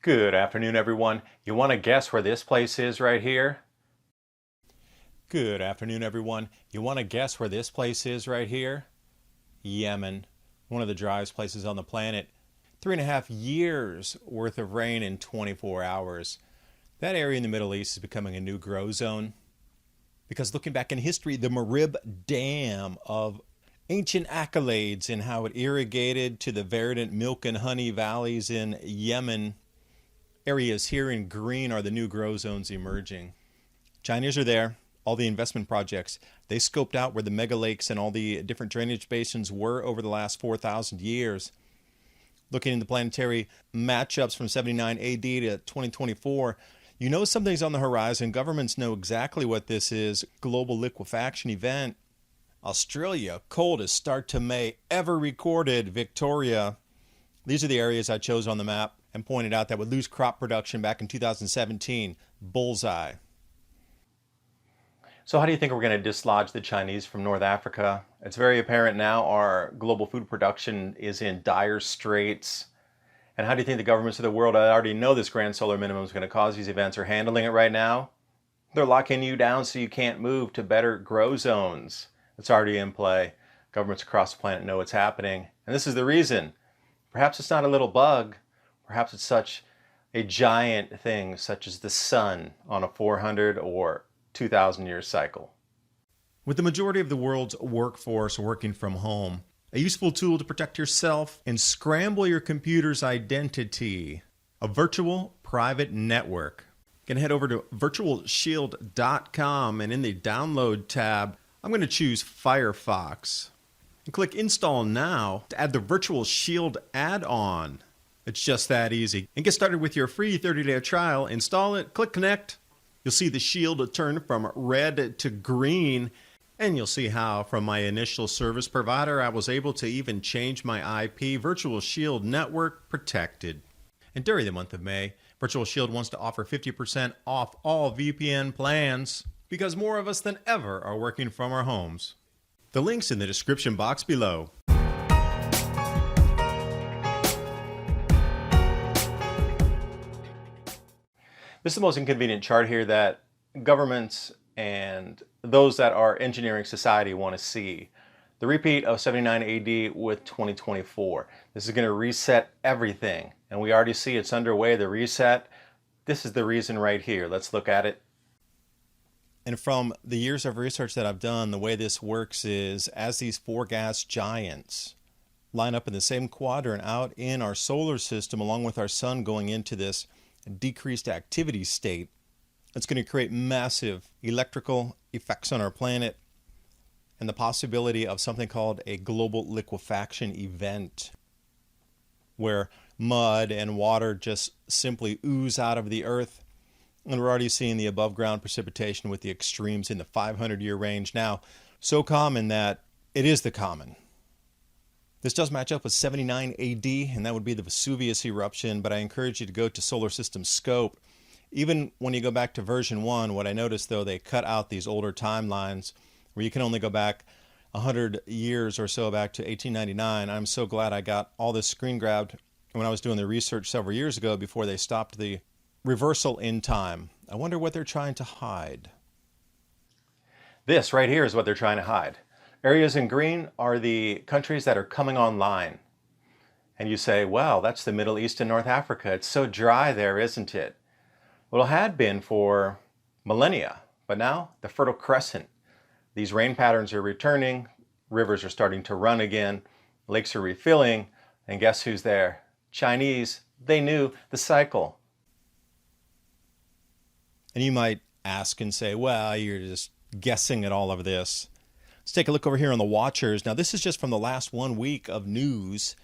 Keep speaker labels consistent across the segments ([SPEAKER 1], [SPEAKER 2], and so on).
[SPEAKER 1] Good afternoon, everyone. You want to guess where this place is right here? Good afternoon, everyone. You want to guess where this place is right here? Yemen, one of the driest places on the planet. 3.5 years worth of rain in 24 hours. That area in the Middle East is becoming a new grow zone. Because looking back in history, the Marib Dam of ancient accolades in how it irrigated to the verdant milk and honey valleys in Yemen. Areas here in green are the new grow zones emerging. Chinese are there, all the investment projects. They scoped out where the mega lakes and all the different drainage basins were over the last 4,000 years. Looking into planetary matchups from 79 AD to 2024, you know something's on the horizon. Governments know exactly what this is. Global liquefaction event. Australia, coldest start to May ever recorded. Victoria. These are the areas I chose on the map and pointed out that would lose crop production back in 2017. Bullseye. So how do you think we're going to dislodge the Chinese from North Africa? It's very apparent now our global food production is in dire straits. And how do you think the governments of the world that already know this Grand Solar Minimum is going to cause these events are handling it right now? They're locking you down so you can't move to better grow zones. It's already in play. Governments across the planet know what's happening. And this is the reason. Perhaps it's not a little bug. Perhaps it's such a giant thing, such as the sun on a 400 or 2,000 year cycle. With the majority of the world's workforce working from home, a useful tool to protect yourself and scramble your computer's identity, a virtual private network. You can head over to virtualshield.com, and in the download tab, I'm going to choose Firefox and click Install Now to add the Virtual Shield add-on. It's just that easy. And get started with your free 30-day trial. Install it, click Connect. You'll see the shield turn from red to green. And you'll see how from my initial service provider, I was able to even change my IP. Virtual Shield Network protected. And during the month of May, Virtual Shield wants to offer 50% off all VPN plans because more of us than ever are working from our homes. The link's in the description box below. This is the most inconvenient chart here that governments and those that are engineering society want to see. The repeat of 79 AD with 2024. This is going to reset everything. And we already see it's underway, the reset. This is the reason right here. Let's look at it. And from the years of research that I've done, the way this works is as these four gas giants line up in the same quadrant out in our solar system, along with our sun going into this decreased activity state, it's going to create massive electrical effects on our planet and the possibility of something called a global liquefaction event, where mud and water just simply ooze out of the earth. And we're already seeing the above ground precipitation with the extremes in the 500-year range now, so common that it is the common. This does match up with 79 AD, and that would be the Vesuvius eruption, but I encourage you to go to Solar System Scope. Even when you go back to version 1, what I noticed, though, they cut out these older timelines where you can only go back 100 years or so back to 1899. I'm so glad I got all this screen grabbed when I was doing the research several years ago before they stopped the reversal in time. I wonder what they're trying to hide. This right here is what they're trying to hide. Areas in green are the countries that are coming online. And you say, well, that's the Middle East and North Africa. It's so dry there, isn't it? Well, it had been for millennia, but now the Fertile Crescent. These rain patterns are returning, rivers are starting to run again, lakes are refilling, and guess who's there? Chinese. They knew the cycle. And you might ask and say, well, you're just guessing at all of this. Let's take a look over here on the watchers. Now, this is just from the last 1 week of news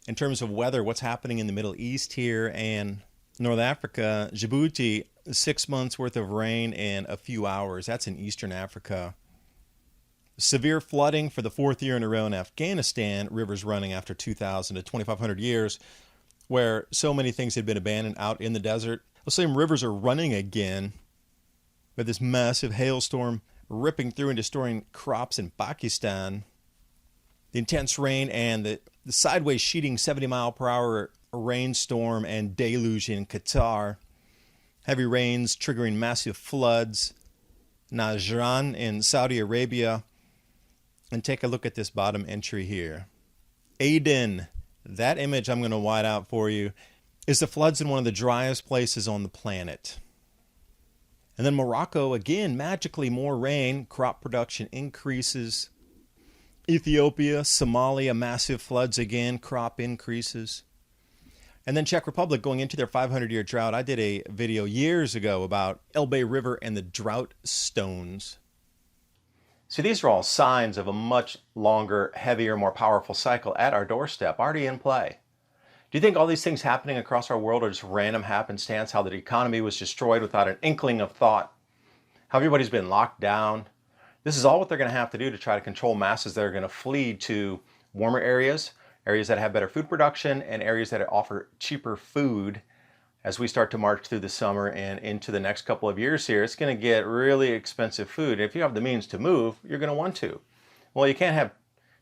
[SPEAKER 1] in terms of weather, what's happening in the Middle East here and North Africa. Djibouti, 6 months worth of rain in a few hours. That's in Eastern Africa. Severe flooding for the 4th year in a row in Afghanistan. Rivers running after 2,000 to 2,500 years, where so many things had been abandoned out in the desert. Those same rivers are running again with this massive hailstorm ripping through and destroying crops in Pakistan. The intense rain and the sideways sheeting 70-mile-per-hour
[SPEAKER 2] rainstorm and deluge in Qatar. Heavy rains triggering massive floods. Najran in Saudi Arabia. And take a look at this bottom entry here. Aden, that image I'm going to white out for you, is the floods in one of the driest places on the planet. And then Morocco, again, magically more rain, crop production increases. Ethiopia, Somalia, massive floods again, crop increases. And then Czech Republic going into their 500-year drought. I did a video years ago about Elbe River and the drought stones.
[SPEAKER 1] So these are all signs of a much longer, heavier, more powerful cycle at our doorstep, already in play. Do you think all these things happening across our world are just random happenstance? How the economy was destroyed without an inkling of thought? How everybody's been locked down? This is all what they're going to have to do to try to control masses that are going to flee to warmer areas, areas that have better food production, and areas that offer cheaper food. As we start to march through the summer and into the next couple of years here, it's going to get really expensive food. If you have the means to move, you're going to want to. Well, you can't have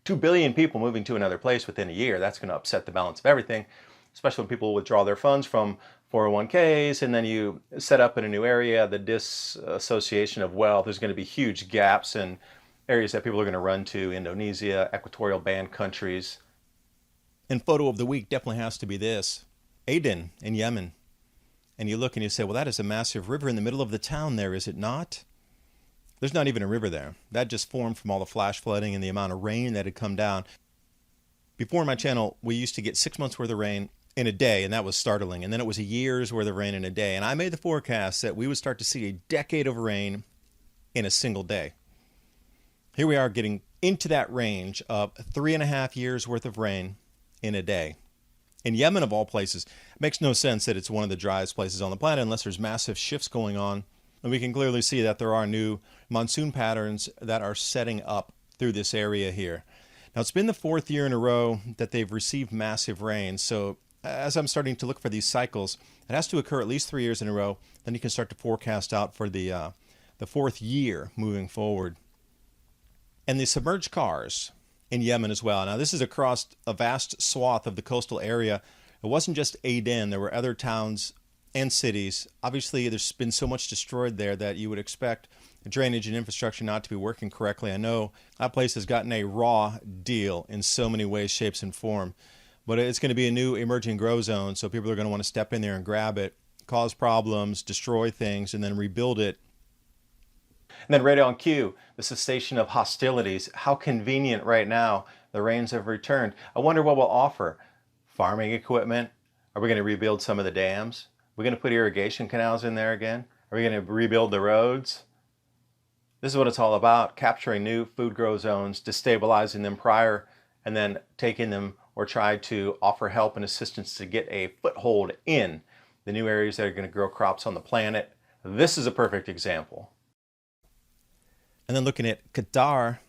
[SPEAKER 1] 2 billion people moving to another place within a year. That's going to upset the balance of everything, especially when people withdraw their funds from 401ks and then you set up in a new area, the disassociation of wealth. There's going to be huge gaps in areas that people are going to run to, Indonesia, equatorial band countries.
[SPEAKER 2] And photo of the week definitely has to be this. Aden in Yemen. And you look and you say, well, that is a massive river in the middle of the town there, is it not? There's not even a river there. That just formed from all the flash flooding and the amount of rain that had come down. Before on my channel, we used to get 6 months worth of rain in a day, and that was startling. And then it was a year's worth of rain in a day. And I made the forecast that we would start to see a decade of rain in a single day. Here we are getting into that range of 3.5 years worth of rain in a day. In Yemen, of all places, it makes no sense that it's one of the driest places on the planet unless there's massive shifts going on. And we can clearly see that there are new monsoon patterns that are setting up through this area here. Now, it's been the 4th year in a row that they've received massive rain. So as I'm starting to look for these cycles, it has to occur at least 3 years in a row. Then you can start to forecast out for the 4th year moving forward. And the submerged cars in Yemen as well. Now, this is across a vast swath of the coastal area. It wasn't just Aden. There were other towns and cities. Obviously, there's been so much destroyed there that you would expect drainage and infrastructure not to be working correctly. I know that place has gotten a raw deal in so many ways, shapes, and form. But it's going to be a new emerging grow zone, so people are going to want to step in there and grab it, cause problems, destroy things, and then rebuild it.
[SPEAKER 1] And then right on cue, the cessation of hostilities. How convenient right now. The rains have returned. I wonder what we'll offer. Farming equipment? Are we going to rebuild some of the dams? Are we going to put irrigation canals in there again? Are we going to rebuild the roads? This is what it's all about. Capturing new food grow zones, destabilizing them prior, and then taking them or try to offer help and assistance to get a foothold in the new areas that are going to grow crops on the planet. This is a perfect example.
[SPEAKER 2] And then looking at Qatar,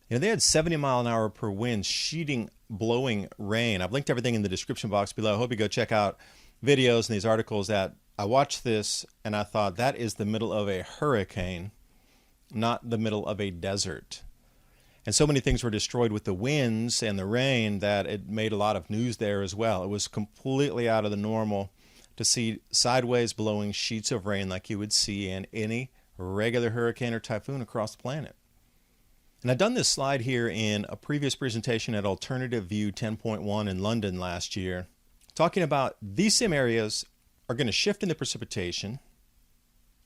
[SPEAKER 2] they had 70 mile an hour per wind, sheeting, blowing rain. I've linked everything in the description box below. I hope you go check out videos and these articles that I watched this and I thought that is the middle of a hurricane, not the middle of a desert. And so many things were destroyed with the winds and the rain that it made a lot of news there as well. It was completely out of the normal to see sideways blowing sheets of rain like you would see in any regular hurricane or typhoon across the planet. And I've done this slide here in a previous presentation at Alternative View 10.1 in London last year, talking about these same areas are going to shift in the precipitation.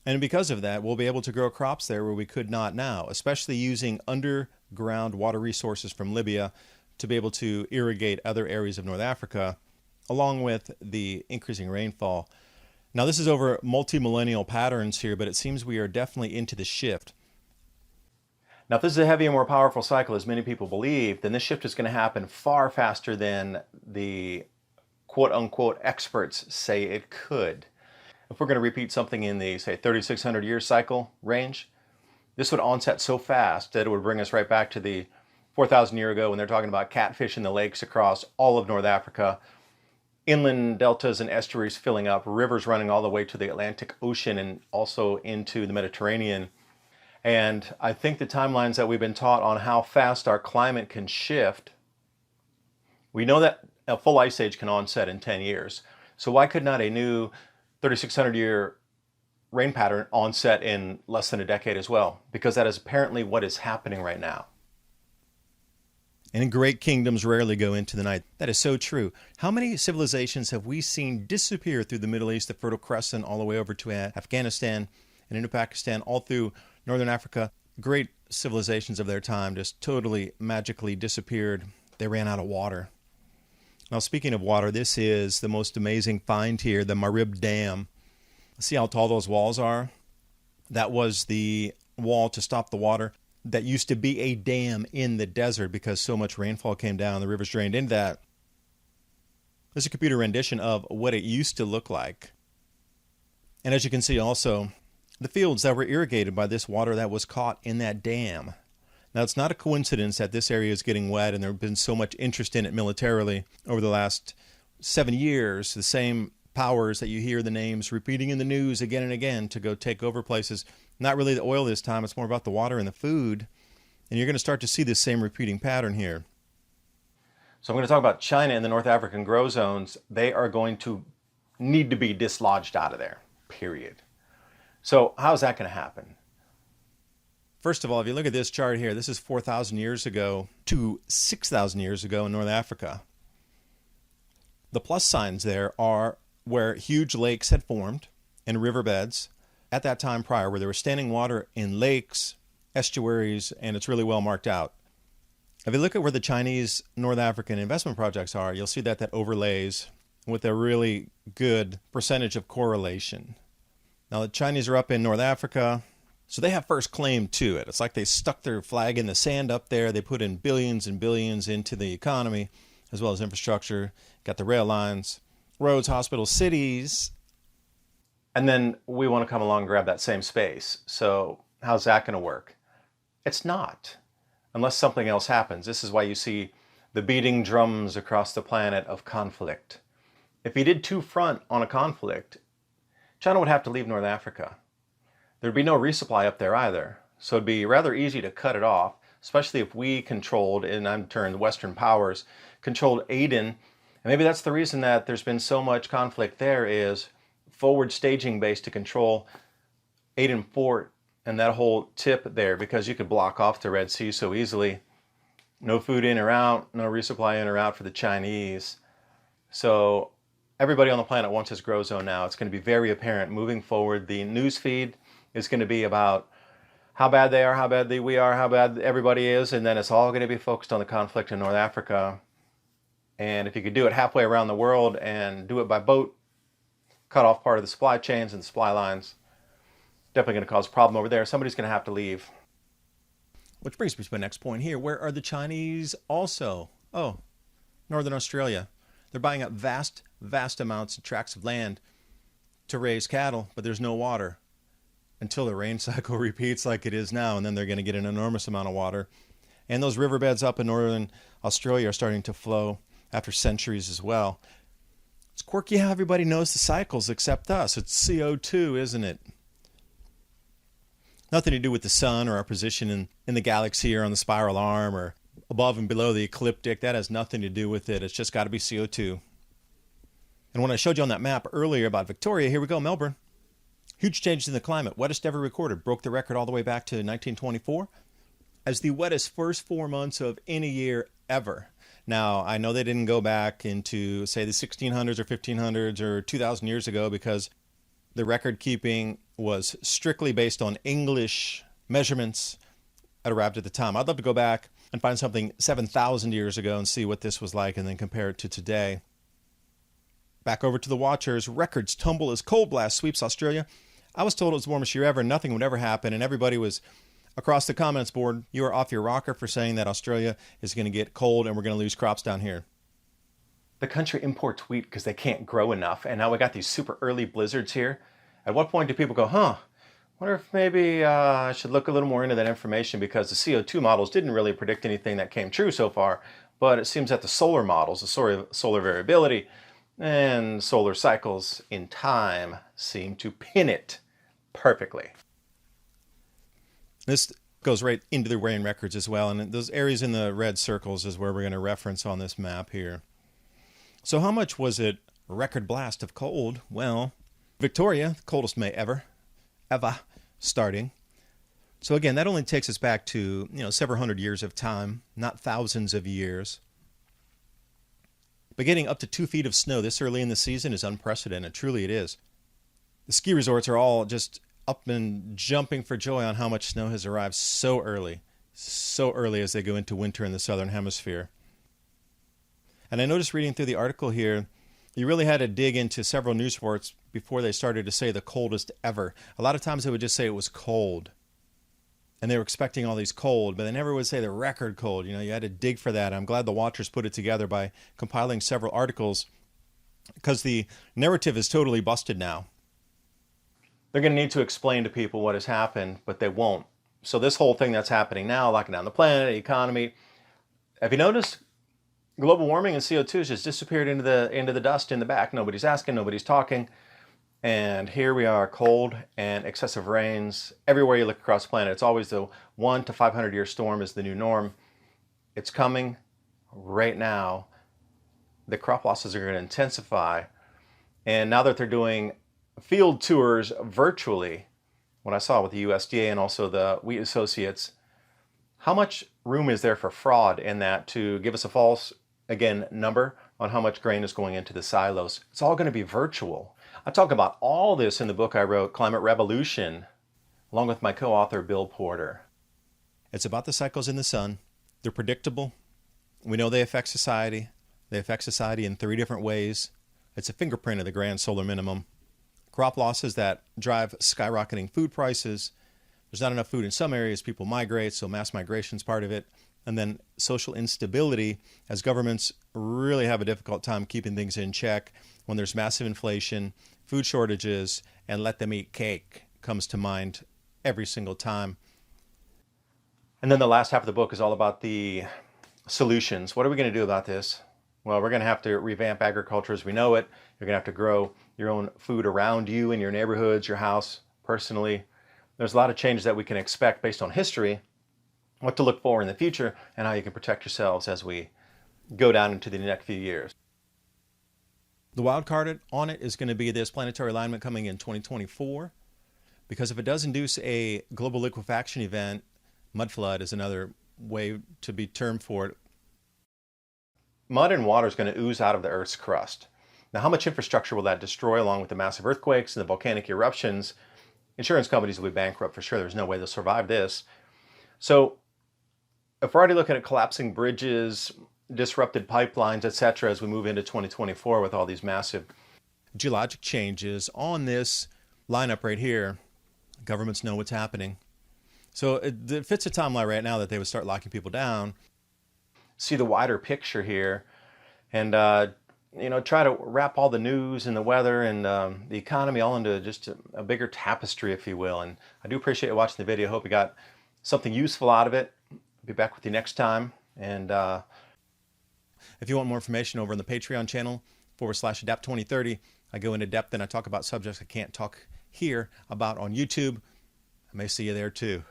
[SPEAKER 2] And because of that, we'll be able to grow crops there where we could not now, especially using underground water resources from Libya to be able to irrigate other areas of North Africa, along with the increasing rainfall. Now, this is over multi-millennial patterns here, but it seems we are definitely into the shift.
[SPEAKER 1] Now, if this is a heavy and more powerful cycle, as many people believe, then this shift is going to happen far faster than the quote-unquote experts say it could. If we're going to repeat something in the, say, 3,600 year cycle range, this would onset so fast that it would bring us right back to the 4,000 year ago when they're talking about catfish in the lakes across all of North Africa, inland deltas and estuaries filling up, rivers running all the way to the Atlantic Ocean and also into the Mediterranean. And I think the timelines that we've been taught on how fast our climate can shift, we know that a full ice age can onset in 10 years. So why could not a new 3,600 year rain pattern onset in less than a decade as well? Because that is apparently what is happening right now.
[SPEAKER 2] And great kingdoms rarely go into the night. That is so true. How many civilizations have we seen disappear through the Middle East, the Fertile Crescent, all the way over to Afghanistan and into Pakistan, all through Northern Africa? Great civilizations of their time just totally magically disappeared. They ran out of water. Now, speaking of water, this is the most amazing find here, the Marib Dam. See how tall those walls are? That was the wall to stop the water. That used to be a dam in the desert because so much rainfall came down, the rivers drained into that. There's a computer rendition of what it used to look like. And as you can see also, the fields that were irrigated by this water that was caught in that dam. Now, it's not a coincidence that this area is getting wet, and there has been so much interest in it militarily over the last 7 years. The same powers that you hear the names repeating in the news again and again to go take over places. Not really the oil this time, it's more about the water and the food. And you're going to start to see this same repeating pattern here.
[SPEAKER 1] So I'm going to talk about China and the North African grow zones. They are going to need to be dislodged out of there, period. So how's that going to happen?
[SPEAKER 2] First of all, if you look at this chart here, this is 4,000 years ago to 6,000 years ago in North Africa. The plus signs there are where huge lakes had formed and riverbeds at that time prior, where there was standing water in lakes, estuaries, and it's really well marked out. If you look at where the Chinese North African investment projects are, you'll see that overlays with a really good percentage of correlation. Now, the Chinese are up in North Africa, so they have first claim to it. It's like they stuck their flag in the sand up there. They put in billions and billions into the economy, as well as infrastructure, got the rail lines, roads, hospitals, cities.
[SPEAKER 1] And then we want to come along and grab that same space. So how's that going to work? It's not, unless something else happens. This is why you see the beating drums across the planet of conflict. If you did two front on a conflict, China would have to leave North Africa. There'd be no resupply up there either. So it'd be rather easy to cut it off, especially if we controlled, and in turn the Western powers, controlled Aden. And maybe that's the reason that there's been so much conflict there, is forward staging base to control Aden Fort and that whole tip there, because you could block off the Red Sea so easily. No food in or out, no resupply in or out for the Chinese. So everybody on the planet wants this grow zone now. It's going to be very apparent moving forward. The news feed is going to be about how bad they are, how bad we are, how bad everybody is, and then it's all going to be focused on the conflict in North Africa. And if you could do it halfway around the world and do it by boat, cut off part of the supply chains and supply lines, definitely going to cause a problem over there. Somebody's going to have to leave.
[SPEAKER 2] Which brings me to my next point here. Where are the Chinese also? Oh, Northern Australia. They're buying up vast amounts of tracts of land to raise cattle, but there's no water until the rain cycle repeats like it is now, and then they're going to get an enormous amount of water. And those riverbeds up in Northern Australia are starting to flow after centuries as well. It's quirky how everybody knows the cycles except us. It's CO2, isn't it? Nothing to do with the sun or our position in the galaxy or on the spiral arm or above and below the ecliptic. That has nothing to do with it. It's just got to be CO2. And when I showed you on that map earlier about Victoria, here we go, Melbourne. Huge changes in the climate. Wettest ever recorded. Broke the record all the way back to 1924 as the wettest first 4 months of any year ever. Now, I know they didn't go back into, say, the 1600s or 1500s or 2,000 years ago, because the record keeping was strictly based on English measurements that arrived at the time. I'd love to go back and find something 7,000 years ago and see what this was like and then compare it to today. Back over to the watchers. Records tumble as cold blast sweeps Australia. I was told it was the warmest year ever, nothing would ever happen, and everybody was across the comments board. You are off your rocker for saying that Australia is going to get cold and we're going to lose crops down here.
[SPEAKER 1] The country imports wheat because they can't grow enough, and now we got these super early blizzards here. At what point do people go, wonder if maybe I should look a little more into that information, because the CO2 models didn't really predict anything that came true so far, but it seems that the solar models, the solar variability, and solar cycles in time seem to pin it perfectly.
[SPEAKER 2] This goes right into the rain records as well, and those areas in the red circles is where we're going to reference on this map here. So how much was it a record blast of cold? Well, Victoria, the coldest May ever starting. So again, that only takes us back to, several hundred years of time, not thousands of years. But getting up to 2 feet of snow this early in the season is unprecedented. Truly it is. The ski resorts are all just up and jumping for joy on how much snow has arrived so early as they go into winter in the southern hemisphere. And I noticed reading through the article here, you really had to dig into several news reports before they started to say the coldest ever. A lot of times they would just say it was cold. And they were expecting all these cold, but they never would say the record cold. You had to dig for that. I'm glad the Watchers put it together by compiling several articles, because the narrative is totally busted now.
[SPEAKER 1] They're going to need to explain to people what has happened, but they won't. So this whole thing that's happening now, locking down the planet, the economy, have you noticed global warming and CO2 has just disappeared into the dust in the back? Nobody's asking, nobody's talking. And here we are, cold and excessive rains everywhere you look across the planet. It's always the 1 to 500 year storm is the new norm. It's coming right now. The crop losses are going to intensify. And now that they're doing field tours virtually, what I saw with the USDA and also the Wheat Associates, how much room is there for fraud in that to give us a false, again, number on how much grain is going into the silos? It's all going to be virtual. I talk about all this in the book I wrote, Climate Revolution, along with my co-author, Bill Porter.
[SPEAKER 2] It's about the cycles in the sun. They're predictable. We know they affect society. They affect society in 3 different ways. It's a fingerprint of the Grand Solar Minimum. Crop losses that drive skyrocketing food prices. There's not enough food in some areas. People migrate, so mass migration is part of it. And then social instability, as governments really have a difficult time keeping things in check when there's massive inflation, food shortages, and let them eat cake comes to mind every single time.
[SPEAKER 1] And then the last half of the book is all about the solutions. What are we going to do about this? Well, we're going to have to revamp agriculture as we know it. You're going to have to grow your own food around you in your neighborhoods, your house, personally. There's a lot of changes that we can expect based on history, what to look for in the future, and how you can protect yourselves as we go down into the next few years.
[SPEAKER 2] The wild card on it is going to be this planetary alignment coming in 2024, because if it does induce a global liquefaction event, mud flood is another way to be termed for it.
[SPEAKER 1] Mud and water is going to ooze out of the Earth's crust. Now, how much infrastructure will that destroy along with the massive earthquakes and the volcanic eruptions? Insurance companies will be bankrupt for sure. There's no way they'll survive this. So if we're already looking at collapsing bridges, disrupted pipelines, etc., as we move into 2024 with all these massive
[SPEAKER 2] geologic changes on this lineup right here, governments know what's happening. So it fits a timeline right now that they would start locking people down.
[SPEAKER 1] See the wider picture here, and try to wrap all the news and the weather and the economy all into just a bigger tapestry, if you will. And I do appreciate you watching the video. Hope you got something useful out of it. I'll be back with you next time. And
[SPEAKER 2] if you want more information over on the Patreon channel /Adapt2030, I go into depth and I talk about subjects I can't talk here about on YouTube. I may see you there too.